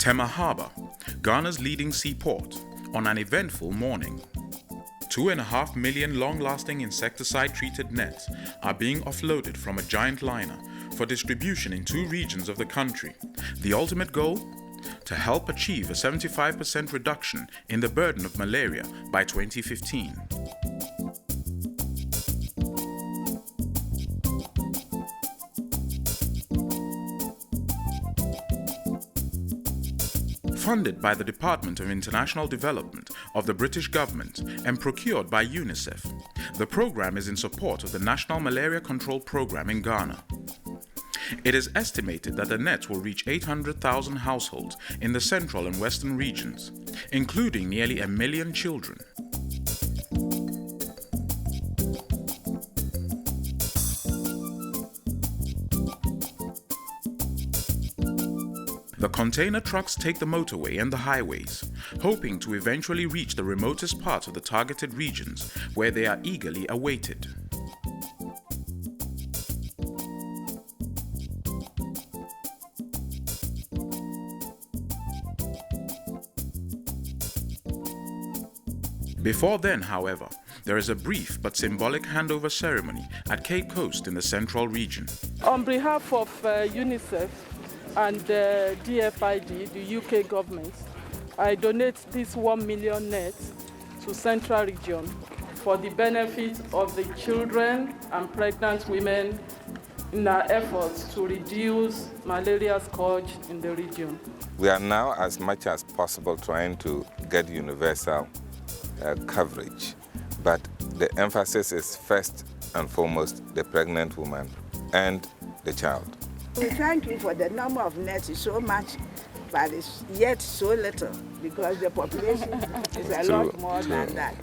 Tema Harbour, Ghana's leading seaport, on an eventful morning. 2.5 million long-lasting insecticide-treated nets are being offloaded from a giant liner for distribution in 2 regions of the country. The ultimate goal? To help achieve a 75% reduction in the burden of malaria by 2015. Funded by the Department of International Development of the British government and procured by UNICEF, the program is in support of the National Malaria Control Program in Ghana. It is estimated that the nets will reach 800,000 households in the central and western regions, including nearly 1 million children. The container trucks take the motorway and the highways, hoping to eventually reach the remotest parts of the targeted regions where they are eagerly awaited. Before then, however, there is a brief but symbolic handover ceremony at Cape Coast in the central region. On behalf of UNICEF and DFID, the UK government, I donate this 1 million nets to Central Region for the benefit of the children and pregnant women in our efforts to reduce malaria scourge in the region. We are now, as much as possible, trying to get universal coverage, but the emphasis is first and foremost the pregnant woman and the child. We thank you for the number of nets is so much, but it's yet so little because the population is a lot more than that.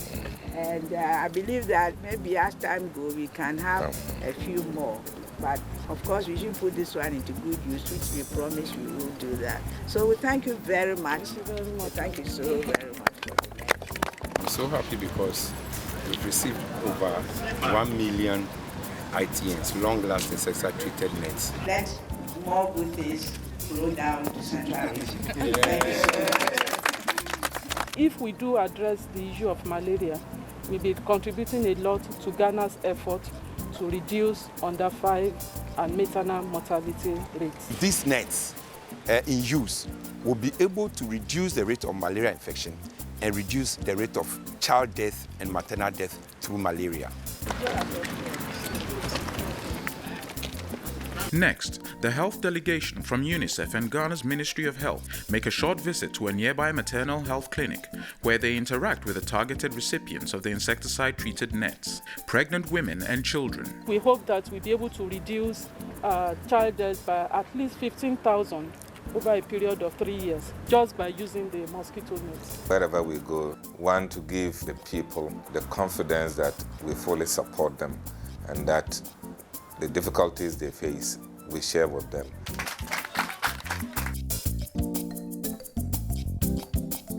And I believe that maybe as time goes, we can have a few more. But of course, we should put this one into good use, which we promise we will do that. So we thank you very much. Thank you so very much. I'm so happy because we've received over 1 million ITNs, long-lasting insecticide-treated nets. Let more good things flow down to Central Region. Thank you so much. If we do address the issue of malaria, we'll be contributing a lot to Ghana's effort to reduce under 5 and maternal mortality rates. These nets in use will be able to reduce the rate of malaria infection and reduce the rate of child death and maternal death through malaria. Next, the health delegation from UNICEF and Ghana's Ministry of Health make a short visit to a nearby maternal health clinic where they interact with the targeted recipients of the insecticide-treated nets, pregnant women and children. We hope that we'll be able to reduce child deaths by at least 15,000 over a period of 3 years, just by using the mosquito nets. Wherever we go, want to give the people the confidence that we fully support them and that the difficulties they face, we share with them.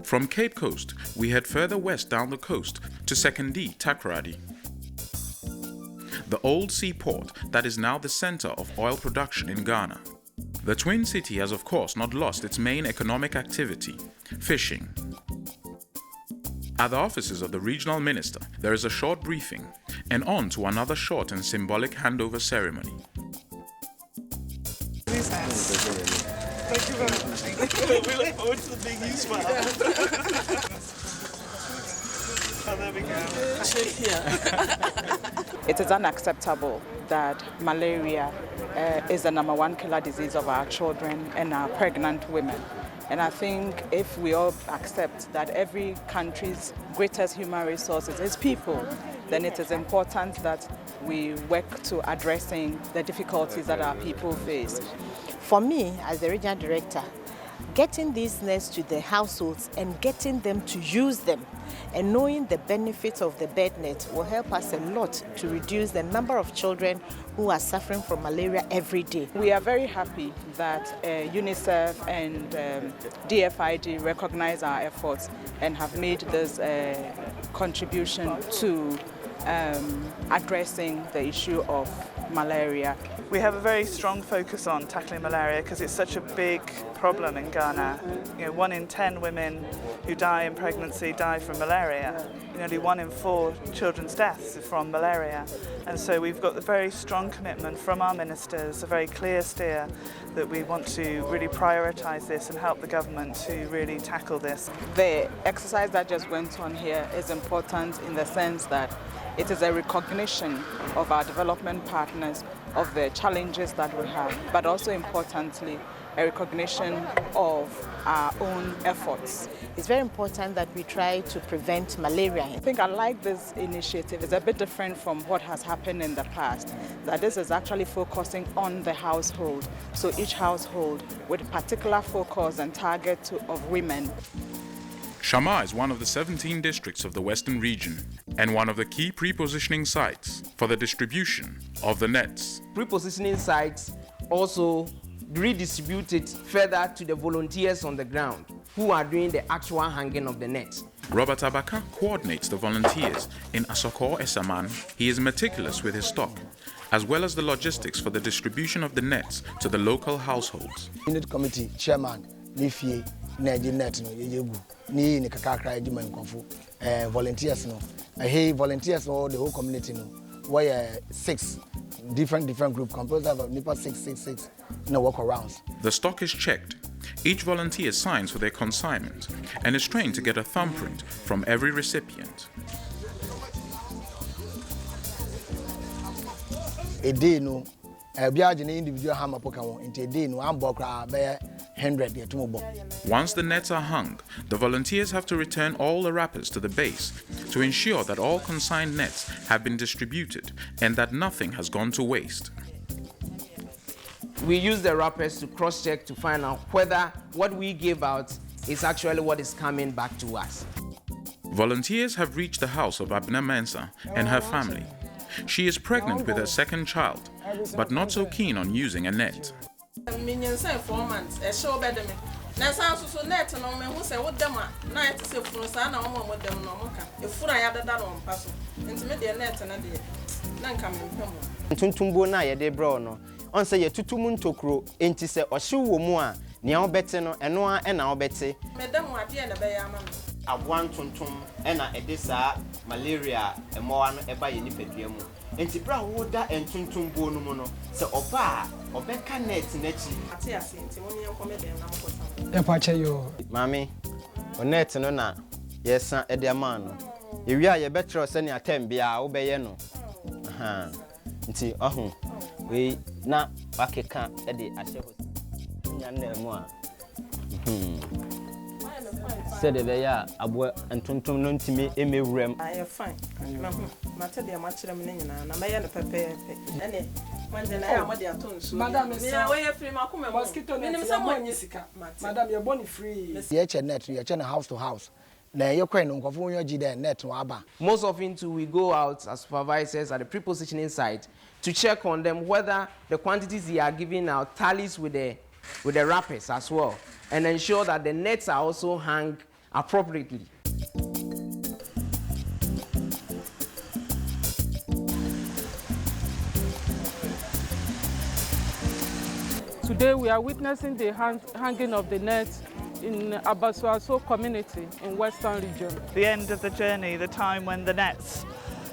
From Cape Coast, we head further west down the coast to Sekondi, Takoradi. The old seaport that is now the center of oil production in Ghana. The Twin City has of course not lost its main economic activity, fishing. At the offices of the regional minister, there is a short briefing and on to another short and symbolic handover ceremony. Thank you very much. We look forward to the big news file. Oh, there we go. It is unacceptable that malaria is the #1 killer disease of our children and our pregnant women. And I think if we all accept that every country's greatest human resources is people, then it is important that we work to addressing the difficulties that our people face. For me, as the regional director, getting these nets to the households and getting them to use them and knowing the benefits of the bed net will help us a lot to reduce the number of children who are suffering from malaria every day. We are very happy that UNICEF and DFID recognize our efforts and have made this contribution to addressing the issue of malaria. We have a very strong focus on tackling malaria because it's such a big problem in Ghana. 1 in 10 women who die in pregnancy die from malaria. Nearly 1 in 4 children's deaths is from malaria. And so we've got a very strong commitment from our ministers, a very clear steer that we want to really prioritise this and help the government to really tackle this. The exercise that just went on here is important in the sense that it is a recognition of our development partners of the challenges that we have, but also importantly, a recognition of our own efforts. It's very important that we try to prevent malaria. I think I like this initiative. It's a bit different from what has happened in the past, that this is actually focusing on the household. So each household with a particular focus and target of women. Shama is one of the 17 districts of the Western region and one of the key pre-positioning sites for the distribution of the nets. Pre-positioning sites also redistribute it further to the volunteers on the ground who are doing the actual hanging of the nets. Robert Abaka coordinates the volunteers in Asoko Esaman. He is meticulous with his stock, as well as the logistics for the distribution of the nets to the local households. Unit Committee Chairman, Nifie, Nedi Net, Ni Kakakra, volunteers, volunteers, all the whole community, where 6 different group composed of NIPA 666 workarounds. The stock is checked. Each volunteer signs for their consignment and is trained to get a thumbprint from every recipient. A day no, a individual hammer poker into a day no, I'm 100. Once the nets are hung, the volunteers have to return all the wrappers to the base to ensure that all consigned nets have been distributed and that nothing has gone to waste. We use the wrappers to cross-check to find out whether what we give out is actually what is coming back to us. Volunteers have reached the house of Abna Mensah and her family. She is pregnant with her second child, but not so keen on using a net. 4 months, a show better. Now, so net and on me who say what them are. Now it's a full son, I'm with them no more. If I had that on pass, intermediate net and a day. Then come in. Tuntumbo na ye de bro no. On say ye tutumu ntokro enti se ohye wo mu a nea obete no eno a na obete. Madam wa de na be ya mama. Aboan tuntum na ede saa malaria emoa no eba ye nipadua mu. Enti bra wo da entuntumbo no mu no se oba obeka net nachi. Ati ase enti mo nyen kome de na mo kosa. E pa che yo. Mami, o net no na yesa ede ama no. Ewi a ye betro se ne atem bia wo beye no. Aha. Nti ohun we na wakeka ede ahye ho. Nya na mu a. Said the ya abo entontom no ntimi emewurem. I am fine. Matter the match them na me ya no pepe. Ene manje na ya mo de aton so. Madam me we free makoma mosquito net. Me some money sika. Madam you born free. Ye che net, ye che na house to house. Na ye kwen no nkofo nyo gi the net no aba. Most often too we go out as supervisors at the pre-positioning site to check on them whether the quantities they are giving out tallies with the wrappers as well, and ensure that the nets are also hung appropriately. Today we are witnessing the hanging of the nets in Abasuaso community in Western region. The end of the journey, the time when the nets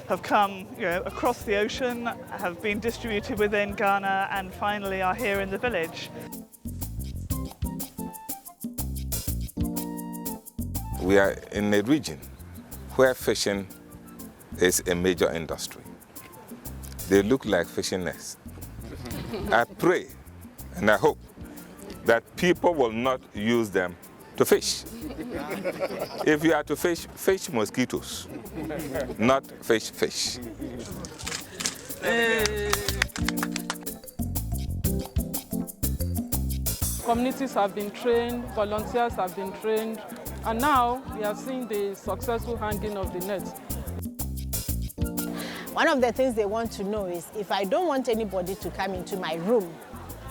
have come across the ocean, have been distributed within Ghana, and finally are here in the village. We are in a region where fishing is a major industry. They look like fishing nets. I pray and I hope that people will not use them to fish. If you are to fish, fish mosquitoes, not fish. Communities have been trained, volunteers have been trained, and now we are seeing the successful hanging of the net. One of the things they want to know is, if I don't want anybody to come into my room,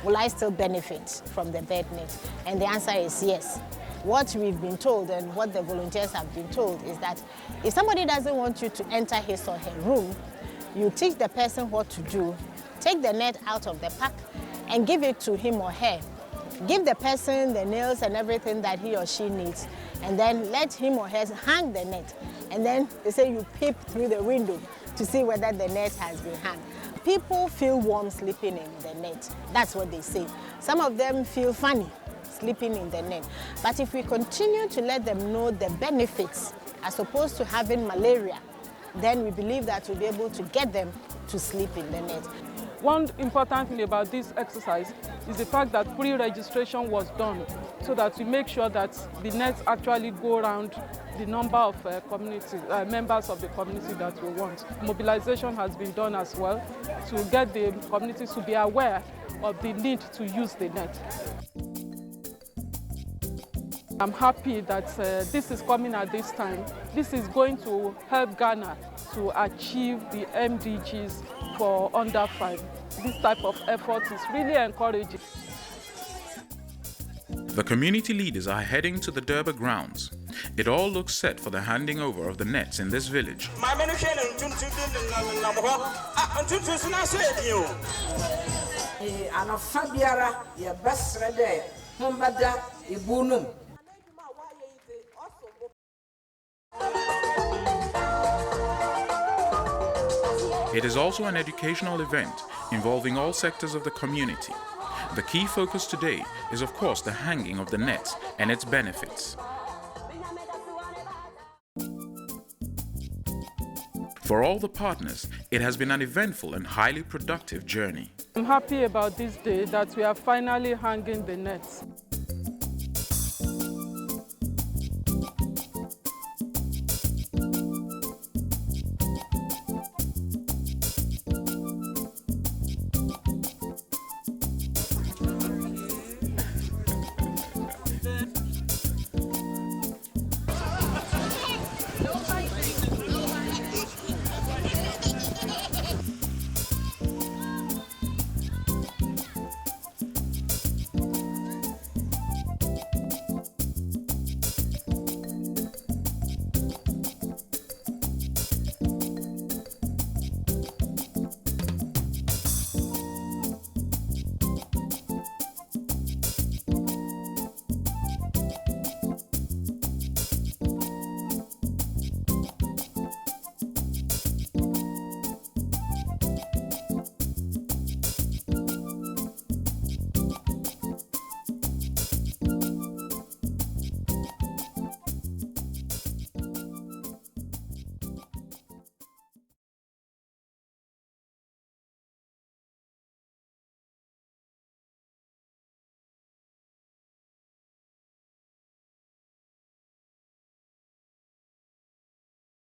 will I still benefit from the bed net? And the answer is yes. what we've been told and what the volunteers have been told is that if somebody doesn't want you to enter his or her room, you teach the person what to do, take the net out of the pack and give it to him or her. Give the person the nails and everything that he or she needs, and then let him or her hang the net. And then they say you peep through the window to see whether the net has been hung. People feel warm sleeping in the net. That's what they say. Some of them feel funny sleeping in the net. But if we continue to let them know the benefits as opposed to having malaria, then we believe that we'll be able to get them to sleep in the net. One important thing about this exercise is the fact that pre-registration was done so that we make sure that the nets actually go around the number of members of the community that we want. Mobilization has been done as well to get the communities to be aware of the need to use the net. I'm happy that this is coming at this time. This is going to help Ghana to achieve the MDGs for under 5. This type of effort is really encouraging. The community leaders are heading to the Durban grounds. It all looks set for the handing over of the nets in this village. It is also an educational event involving all sectors of the community. The key focus today is, of course, the hanging of the nets and its benefits. For all the partners, it has been an eventful and highly productive journey. I'm happy about this day that we are finally hanging the nets.